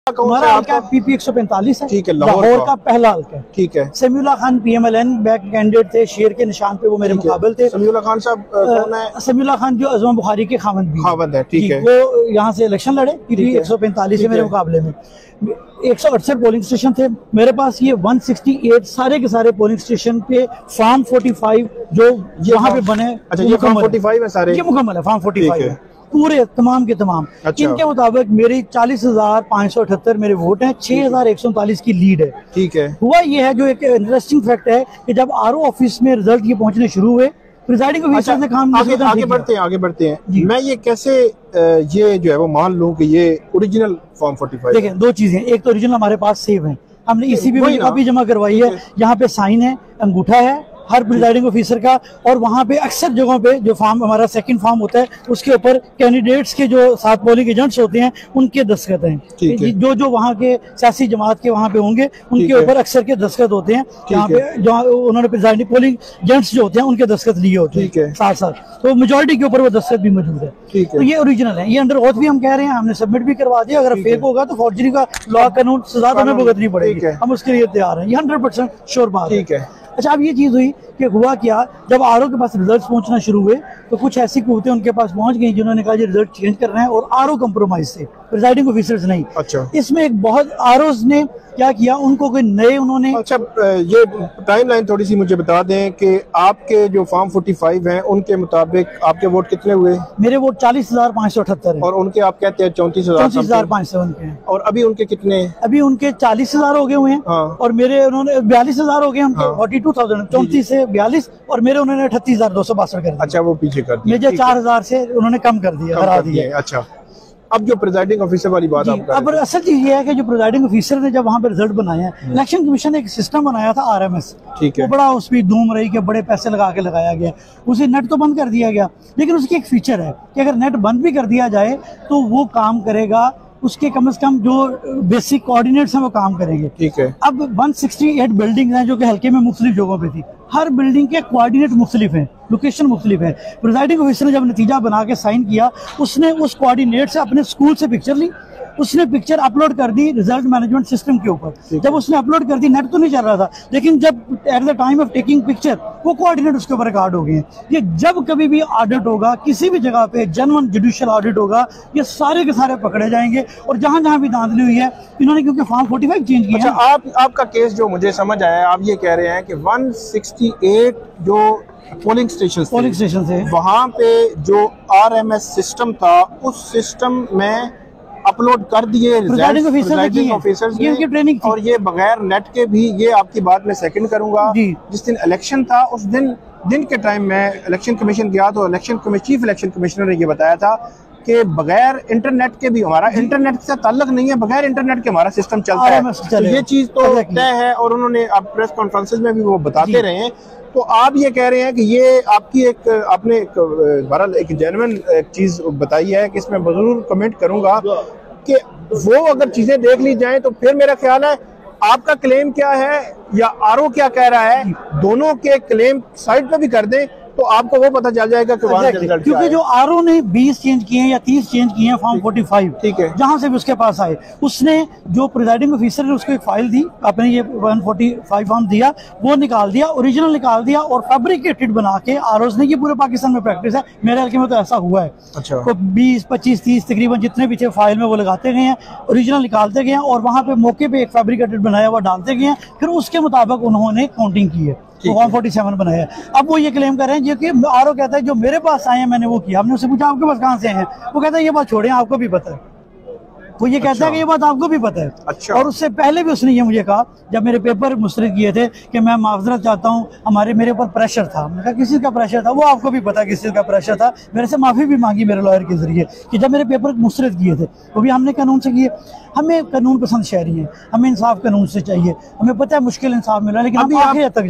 हमारा हल्का पीपी 145 है। ठीक है, लाहौर का पहला हल्का है। ठीक है। Samiullah Khan PMLN back candidate थे, शेर के निशान पे वो मेरे मुकाबले थे। समीउल्लाह खान साहब कौन है? समीउल्लाह खान जो अजमा बुखारी के खावंद है। ठीक है। वो यहाँ से इलेक्शन लड़े पीपी 145 से मेरे मुकाबले में। 168 पोलिंग स्टेशन थे मेरे पास। ये 168 सारे के सारे पोलिंग स्टेशन पे फार्म 45 जो यहाँ पे बने। अच्छा, ये फार्म 45 है सारे? ये मुकम्मल है, फार्म 45 पूरे तमाम के तमाम। अच्छा। इनके मुताबिक मेरी 40,578 मेरे वोट हैं, 6,139 की लीड है। ठीक है। हुआ ये है जो एक इंटरेस्टिंग फैक्ट है कि जब RO ऑफिस में रिजल्ट ये पहुंचने शुरू हुए, प्रिजाइडिंग ऑफिसर ने काम आगे बढ़ते हैं। मैं ये कैसे ये जो है वो मान लूं कि ये ओरिजिनल फॉर्म 45? देखें, दो चीजें, एक तो ओरिजिनल हमारे पास सेव है, हमने ECB में कॉपी जमा करवाई है, यहाँ पे साइन है, अंगूठा है हर प्रिजाइडिंग ऑफिसर का। और वहाँ पे अक्सर जगहों पे जो फॉर्म हमारा सेकंड फॉर्म होता है उसके ऊपर कैंडिडेट्स के जो साथ पोलिंग एजेंट्स होते हैं उनके दस्तखत हैं। जो वहाँ के सियासी जमात के वहाँ पे होंगे उनके ऊपर अक्सर के दस्तखत होते हैं। यहाँ पे जो उन्होंने प्रिजाइडिंग पोलिंग एजेंट्स जो होते हैं उनके दस्तखत लिए होते हैं साथ साथ, तो मेजोरिटी के ऊपर वो दस्तखत भी मौजूद है। तो ये ओरिजिनल है, ये अंडर ओथ भी हम कह रहे हैं, हमने सबमिट भी करवा दिया। अगर फेक होगा तो फॉर्जरी का लॉ कानून सजा हमें भुगतनी पड़ेगी, हम उसके लिए तैयार हैं। ये 100% श्योर बात है। अच्छा, अब ये चीज हुई कि हुआ क्या, जब RO के पास रिजल्ट्स पहुंचना शुरू हुए तो कुछ ऐसी कुव्वतें उनके पास पहुंच गई जिन्होंने कहा ये रिजल्ट चेंज करना है, और RO कंप्रोमाइज से, प्रिजाइडिंग ऑफिसर्स नहीं। अच्छा। इसमें एक बहुत ROs ने क्या किया, उनको कोई नए उन्होंने। अच्छा, ये टाइमलाइन थोड़ी सी मुझे बता दें कि आपके जो फॉर्म 45 हैं उनके मुताबिक आपके वोट कितने हुए? मेरे वोट 40,578 है। और उनके आप कहते हैं 34,500 उनके हैं। और अभी उनके कितने? अभी उनके 40,000 हो गए हुए हैं। हाँ। और मेरे उन्होंने 42,000 हो गए उनके। 42,000 34 से 42, और मेरे उन्होंने 38,262 कर दिया। अच्छा, वो पीछे कर दिया। मुझे 4,000 से उन्होंने कम कर दिया, हरा दिया। अच्छा, अब जो प्रिजाइडिंग ऑफिसर वाली बात आप अब असल चीज ये है कि जो प्रिजाइडिंग ऑफिसर ने जब वहाँ पे रिजल्ट बनाया है, इलेक्शन कमीशन ने एक सिस्टम बनाया था RMS। ठीक है। वो बड़ा उस पर धूम रही कि बड़े पैसे लगा के लगाया गया, उसे नेट तो बंद कर दिया गया, लेकिन उसकी एक फीचर है कि अगर नेट बंद भी कर दिया जाए तो वो काम करेगा, उसके कम से कम जो बेसिक कोऑर्डिनेट्स हैं वो काम करेंगे। ठीक है। अब 168 बिल्डिंग हैं जो कि हल्के में मुख्तलिफ जगहों पे थी, हर बिल्डिंग के कोऑर्डिनेट मुख्तलिफ हैं, लोकेशन मुख्तलिफ है। प्रिजाइडिंग ऑफिसर ने जब नतीजा बना के साइन किया, उसने उस कोऑर्डिनेट से अपने स्कूल से पिक्चर ली, उसने पिक्चर अपलोड कर दी रिजल्ट मैनेजमेंट सिस्टम के ऊपर। जब उसने अपलोड कर दी, नेट तो नहीं चल रहा था, लेकिन जब at the time of taking picture वो कोऑर्डिनेट उसके ऊपर रिकॉर्ड हो गए। ये जब कभी भी ऑडिट होगा, किसी भी जगह पे जेन्युइन जुडिशियल ऑडिट होगा, ये सारे के सारे पकड़े जाएंगे। और जहां जहां भी धांधली हुई है इन्होंने, क्योंकि फॉर्म 45 चेंज किया। अच्छा, आपका केस जो मुझे समझ आया, आप ये कह रहे हैं कि 168 जो पोलिंग स्टेशन थे वहां पे जो RMS सिस्टम था, उस सिस्टम में अपलोड कर दिए प्रिजाइडिंग ऑफिसर्स ने, ट्रेनिंग, और ये बगैर नेट के भी। ये आपकी बात मैं सेकंड करूंगा। जिस दिन इलेक्शन था उस दिन के टाइम में इलेक्शन कमीशन गया तो चीफ इलेक्शन कमिश्नर ने ये बताया था कि बगैर इंटरनेट के भी, हमारा इंटरनेट से ताल्लुक नहीं है, बगैर इंटरनेट के हमारा सिस्टम चलता है। तो ये चीज तो तय है, और उन्होंने आप प्रेस कॉन्फ्रेंसेस में भी वो बताते रहे हैं। तो आप ये कह रहे हैं कि ये आपकी आपने एक जेन्युइन चीज बताई है कि इसमें जरूर कमेंट करूंगा कि वो अगर चीजें देख ली जाएं तो फिर मेरा ख्याल है आपका क्लेम क्या है या RO क्या कह रहा है, दोनों के क्लेम साइड पे भी कर दें तो आपको वो पता चल जाएगा कि रिजल्ट, क्योंकि जो RO ने 20 चेंज किए हैं या 30 चेंज किए हैं फॉर्म 45, ठीक है, जहां से भी उसके पास आए, उसने जो प्रिजाइडिंग ऑफिसर ने उसको एक फाइल दी, आपने ये 145 फॉर्म दिया, वो निकाल दिया, ओरिजिनल निकाल दिया, और फैब्रिकेटेड बना के ROs ने, ये पूरे पाकिस्तान में प्रैक्टिस है, मेरे हल्के में तो ऐसा हुआ है। अच्छा। तो 20, 25, 30 तकरीबन जितने भी थे फाइल में वो लगाते गए हैं, ओरिजिनल निकालते गए हैं, और वहां पे मौके पे एक फैब्रिकेटेड बनाया हुआ डालते गए हैं, फिर उसके मुताबिक उन्होंने काउंटिंग की है, तो 147 बनाया। अब वो ये क्लेम कर रहे हैं कि RO कहता है जो मेरे पास आए हैं मैंने वो किया। हमने उससे पूछा आपके पास कहां से आए हैं, वो कहता है ये बात छोड़े, आपको भी पता है। वो ये कहता है कि ये बात आपको भी पता है। अच्छा। और उससे पहले भी उसने ये मुझे कहा, जब मेरे पेपर मुस्तरद किए थे, कि मैं माफ़ज़रत चाहता हूँ, मेरे ऊपर प्रेशर था। मैंने कहा किस चीज़ का प्रेशर था? वो आपको भी पता किस चीज़ का प्रेशर था। मेरे से माफ़ी भी मांगी मेरे लॉयर के जरिए कि जब मेरे पेपर मुस्तरद किए थे, वो भी हमने कानून से किए। हमें कानून पसंद शहरी हैं, हमें इंसाफ कानून से चाहिए, हमें पता है मुश्किल इंसाफ मिला, लेकिन अभी आखिर तक